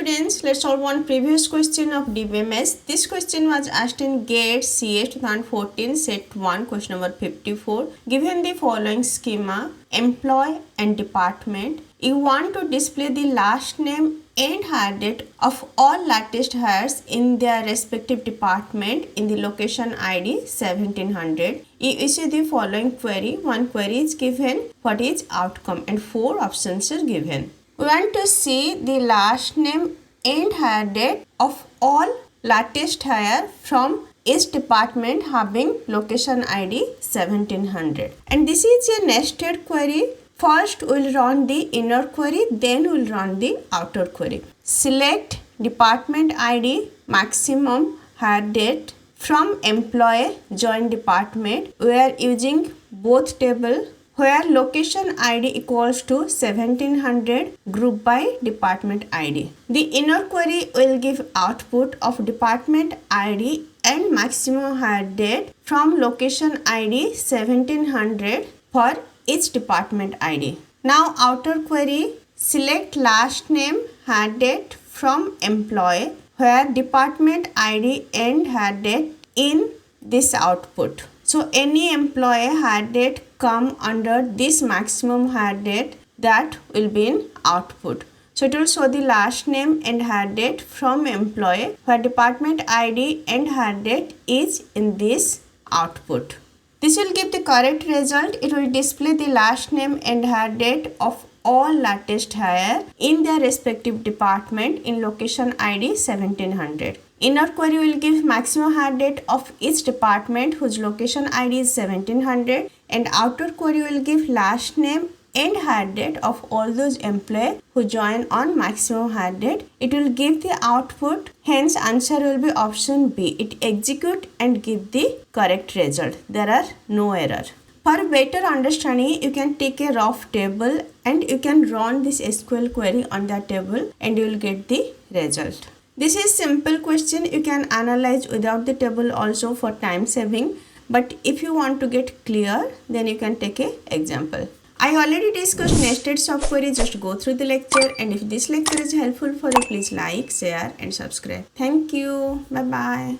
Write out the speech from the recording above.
students, let's solve one previous question of DBMS. This question was asked in GATE CS 2014 set 1 question number 54. Given the following schema, employee and department, you want to display the last name and hire date of all latest hires in their respective department in the location ID 1700. You issue the following query. One query is given, what is outcome, and 4 options are given. We want to see the last name and hire date of all latest hire from each department having location ID 1700. And this is a nested query. First we'll run the inner query, then we'll run the outer query. Select department ID maximum hire date from employee join department. We are using both table where location ID equals to 1700 group by department ID. The inner query will give output of department ID and maximum hire date from location ID 1700 for each department ID. Now outer query, select last name hire date from employee where department ID and hire date in this output. So any employee hire date come under this maximum hire date, that will be in output. So it will show the last name and hire date from employee where department ID and hire date is in this output. This will give the correct result. It will display the last name and hire date of all latest hire in their respective department in location ID 1700. Inner query will give maximum hire date of each department whose location ID is 1700, and outer query will give last name and hire date of all those employees who join on maximum hire date. It will give the output, hence answer will be option B. It execute and give the correct result. There are no error. For better understanding, you can take a rough table and you can run this SQL query on that table and you will get the result. This is simple question. You can analyze without the table also for time saving. But if you want to get clear, then you can take an example. I already discussed nested subquery. Just go through the lecture, and if this lecture is helpful for you, please like, share and subscribe. Thank you. Bye bye.